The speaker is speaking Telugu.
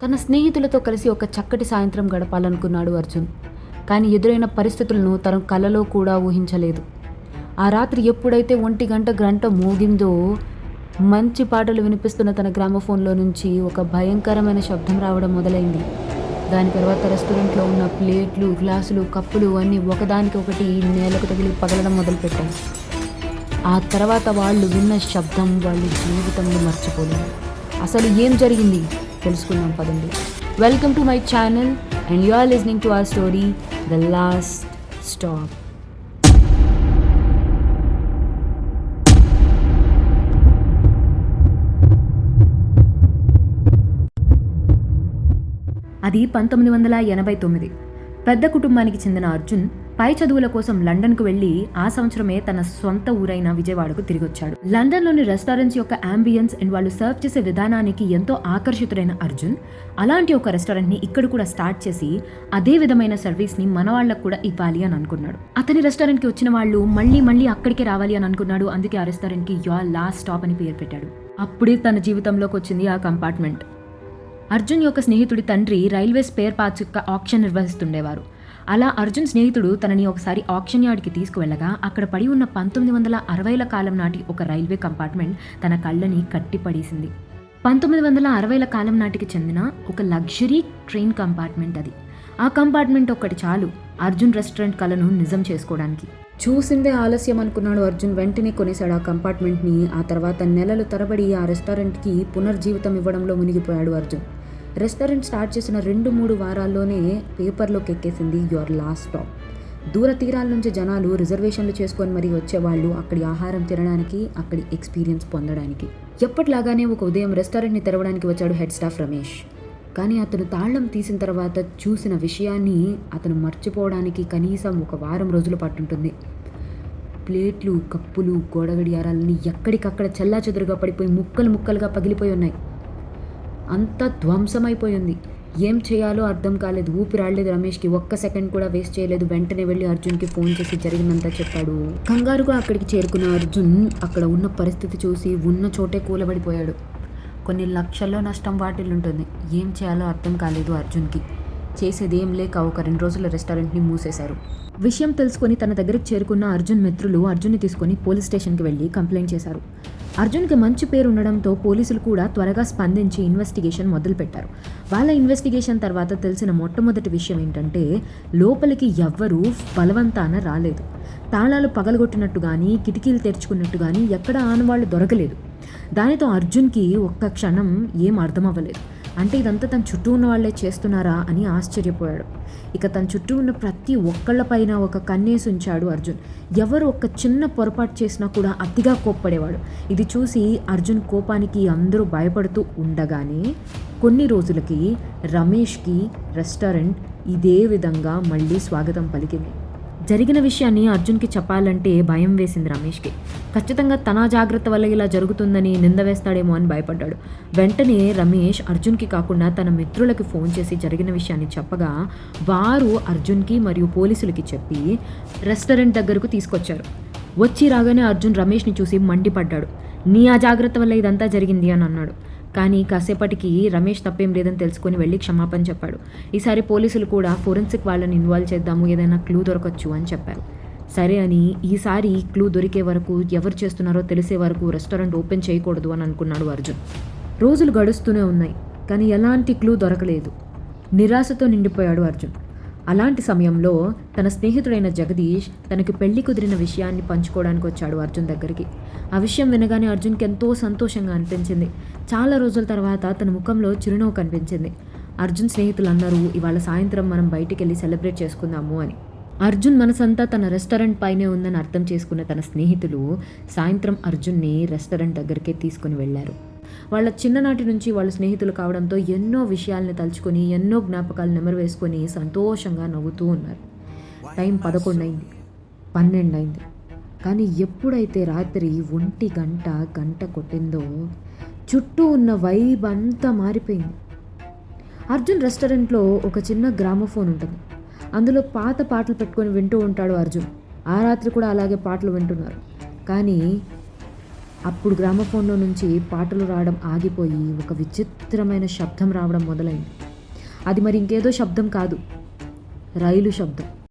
తన స్నేహితులతో కలిసి ఒక చక్కటి సాయంత్రం గడపాలనుకున్నాడు అర్జున్. కానీ ఎదురైన పరిస్థితులను తన కలలో కూడా ఊహించలేదు. ఆ రాత్రి ఎప్పుడైతే 1 గంట మోగిందో మంచి పాటలు వినిపిస్తున్న తన గ్రామఫోన్లో నుంచి ఒక భయంకరమైన శబ్దం రావడం మొదలైంది. దాని తర్వాత రెస్టారెంట్లో ఉన్న ప్లేట్లు, గ్లాసులు, కప్పులు అన్నీ ఒకదానికి ఒకటి నేలకు తగిలి పగలడం మొదలుపెట్టాయి. ఆ తర్వాత వాళ్ళు విన్న శబ్దం వాళ్ళ జీవితంలో మర్చిపోలేదు. అసలు ఏం జరిగింది తెలుసుకుందాం పదండి. Welcome to my channel and you are listening to our story the last stop. అది 1989. పెద్ద కుటుంబానికి చెందిన అర్జున్ పై చదువుల కోసం లండన్కు వెళ్లి ఆ సంవత్సరమే తన సొంత ఊరైన విజయవాడకు తిరిగొచ్చాడు. లండన్లోని రెస్టారెంట్స్ యొక్క అంబియన్స్ అండ్ వాళ్ళు సర్వ్ చేసే విధానానికి ఎంతో ఆకర్షితుడైన అర్జున్ అలాంటి ఒక రెస్టారెంట్ని ఇక్కడ కూడా స్టార్ట్ చేసి అదే విధమైన సర్వీస్ని మన వాళ్ళకు కూడా ఇవ్వాలి అని అనుకున్నాడు. అతని రెస్టారెంట్కి వచ్చిన వాళ్ళు మళ్ళీ అక్కడికే రావాలి అని అనుకున్నాడు. అందుకే ఆ రెస్టారెంట్కి యువర్ లాస్ట్ స్టాప్ అని పేరు పెట్టాడు. అప్పుడే తన జీవితంలోకి వచ్చింది ఆ కంపార్ట్మెంట్. అర్జున్ యొక్క స్నేహితుడి తండ్రి రైల్వే స్పేర్ పార్ట్స్ యొక్క ఆక్షన్ నిర్వహిస్తుండేవారు. అలా అర్జున్ స్నేహితుడు తనని ఒకసారి ఆక్షన్ యార్డ్కి తీసుకువెళ్ళగా అక్కడ పడి ఉన్న 1960ల కాలం నాటి ఒక రైల్వే కంపార్ట్మెంట్ తన కళ్ళని కట్టిపడేసింది. 1960ల కాలం నాటికి చెందిన ఒక లగ్జరీ ట్రైన్ కంపార్ట్మెంట్ అది. ఆ కంపార్ట్మెంట్ ఒక్కటి చాలు అర్జున్ రెస్టారెంట్ కళను నిజం చేసుకోవడానికి. చూసిందే ఆలస్యం అనుకున్నాడు అర్జున్. వెంటనే కొనేశాడు ఆ కంపార్ట్మెంట్ని. ఆ తర్వాత నెలలు తరబడి ఆ రెస్టారెంట్కి పునర్జీవితం ఇవ్వడంలో మునిగిపోయాడు అర్జున్. రెస్టారెంట్ స్టార్ట్ చేసిన 2-3 వారాల్లోనే పేపర్లోకి ఎక్కేసింది యువర్ లాస్ట్ స్టాప్. దూర తీరాల నుంచి జనాలు రిజర్వేషన్లు చేసుకొని మరీ వచ్చేవాళ్ళు అక్కడి ఆహారం తినడానికి, అక్కడి ఎక్స్పీరియన్స్ పొందడానికి. ఎప్పటిలాగానే ఒక ఉదయం రెస్టారెంట్ని తెరవడానికి వచ్చాడు హెడ్ స్టాఫ్ రమేష్. కానీ అతను తాళం తీసిన తర్వాత చూసిన విషయాన్ని అతను మర్చిపోవడానికి కనీసం 1 వారం రోజులు పట్టుంటుంది. ప్లేట్లు, కప్పులు, గోడ గడియారాలన్నీ ఎక్కడికక్కడ చెల్లాచెదురుగా పడిపోయి ముక్కలుగా పగిలిపోయి ఉన్నాయి. అంతా ధ్వంసమైపోయింది. ఏం చేయాలో అర్థం కాలేదు. ఊపిరాడలేదు రమేష్కి. 1 సెకండ్ కూడా వేస్ట్ చేయలేదు. వెంటనే వెళ్ళి అర్జున్కి ఫోన్ చేసి జరిగిందంతా చెప్పాడు. కంగారుగా అక్కడికి చేరుకున్న అర్జున్ అక్కడ ఉన్న పరిస్థితి చూసి ఉన్న చోటే కూలబడిపోయాడు. కొన్ని లక్షల్లో నష్టం వాటిల్లుంటుంది. ఏం చేయాలో అర్థం కాలేదు అర్జున్కి. చేసేది ఏం లేక ఒక 2 రోజుల రెస్టారెంట్ని మూసేశారు. విషయం తెలుసుకొని తన దగ్గరికి చేరుకున్న అర్జున్ మిత్రులు అర్జున్ని తీసుకొని పోలీస్ స్టేషన్కి వెళ్ళి కంప్లైంట్ చేశారు. అర్జున్కి మంచి పేరు ఉండడంతో పోలీసులు కూడా త్వరగా స్పందించి ఇన్వెస్టిగేషన్ మొదలుపెట్టారు. వాళ్ళ ఇన్వెస్టిగేషన్ తర్వాత తెలిసిన మొట్టమొదటి విషయం ఏంటంటే లోపలికి ఎవ్వరూ బలవంతాన రాలేదు. తాళాలు పగలగొట్టినట్టు కానీ, కిటికీలు తెరుచుకున్నట్టు కానీ ఎక్కడ ఆనవాళ్లు దొరకలేదు. దానితో అర్జున్కి ఒక్క క్షణం ఏం అర్థం అవ్వలేదు. అంటే ఇదంతా తన చుట్టూ ఉన్న వాళ్ళే చేస్తున్నారా అని ఆశ్చర్యపోయాడు. ఇక తన చుట్టూ ఉన్న ప్రతి ఒక్కళ్ళపైన ఒక కన్నేసి ఉంచాడు అర్జున్. ఎవరు ఒక్క చిన్న పొరపాటు చేసినా కూడా అతిగా కోప్పడేవాడు. ఇది చూసి అర్జున్ కోపానికి అందరూ భయపడుతూ ఉండగానే కొన్ని రోజులకి రమేష్కి రెస్టారెంట్ ఇదే విధంగా మళ్ళీ స్వాగతం పలికింది. జరిగిన విషయాన్ని అర్జున్కి చెప్పాలంటే భయం వేసింది రమేష్కి. ఖచ్చితంగా తన జాగ్రత్త వల్ల ఇలా జరుగుతుందని నింద వేస్తాడేమో అని భయపడ్డాడు. వెంటనే రమేష్ అర్జున్కి కాకుండా తన మిత్రులకి ఫోన్ చేసి జరిగిన విషయాన్ని చెప్పగా వారు అర్జున్కి మరియు పోలీసులకి చెప్పి రెస్టారెంట్ దగ్గరకు తీసుకొచ్చారు. వచ్చి రాగానే అర్జున్ రమేష్ని చూసి మండిపడ్డాడు. నీ అజాగ్రత్త వల్ల ఇదంతా జరిగింది అని అన్నాడు. కానీ కాసేపటికి రమేష్ తప్పేం లేదని తెలుసుకొని వెళ్ళి క్షమాపణ చెప్పాడు. ఈసారి పోలీసులు కూడా ఫోరెన్సిక్ వాళ్ళని ఇన్వాల్వ్ చేద్దాము, ఏదైనా క్లూ దొరకచ్చు అని చెప్పారు. సరే అని ఈసారి క్లూ దొరికే వరకు, ఎవరు చేస్తున్నారో తెలిసే వరకు రెస్టారెంట్ ఓపెన్ చేయకూడదు అని అనుకున్నాడు అర్జున్. రోజులు గడుస్తూనే ఉన్నాయి కానీ ఎలాంటి క్లూ దొరకలేదు. నిరాశతో నిండిపోయాడు అర్జున్. అలాంటి సమయంలో తన స్నేహితుడైన జగదీష్ తనకి పెళ్లి కుదిరిన విషయాన్ని పంచుకోవడానికి వచ్చాడు అర్జున్ దగ్గరికి. ఆ విషయం వినగానే అర్జున్కి ఎంతో సంతోషంగా అనిపించింది. చాలా రోజుల తర్వాత తన ముఖంలో చిరునవ్వు కనిపించింది. అర్జున్ స్నేహితులు అన్నారు, ఇవాళ సాయంత్రం మనం బయటికి వెళ్ళి సెలబ్రేట్ చేసుకుందాము అని. అర్జున్ మనసంతా తన రెస్టారెంట్ పైనే ఉందని అర్థం చేసుకున్న తన స్నేహితులు సాయంత్రం అర్జున్ని రెస్టారెంట్ దగ్గరికే తీసుకుని వెళ్ళారు. వాళ్ళ చిన్ననాటి నుంచి వాళ్ళ స్నేహితులు కావడంతో ఎన్నో విషయాలను తలుచుకొని, ఎన్నో జ్ఞాపకాలు నెమరు వేసుకొని సంతోషంగా నవ్వుతూ ఉన్నారు. టైం 11 అయింది, 12 అయింది. కానీ ఎప్పుడైతే రాత్రి 1 గంట కొట్టిందో చుట్టూ ఉన్న వైబ్ అంతా మారిపోయింది. అర్జున్ రెస్టారెంట్లో ఒక చిన్న గ్రామోఫోన్ ఉంటుంది. అందులో పాత పాటలు పెట్టుకొని వింటూ ఉంటాడు అర్జున్. ఆ రాత్రి కూడా అలాగే పాటలు వింటున్నారు. కానీ అప్పుడు గ్రామఫోన్లో నుంచి పాటలు రావడం ఆగిపోయి ఒక విచిత్రమైన శబ్దం రావడం మొదలైంది. అది మరి ఇంకేదో శబ్దం కాదు, రైలు శబ్దం.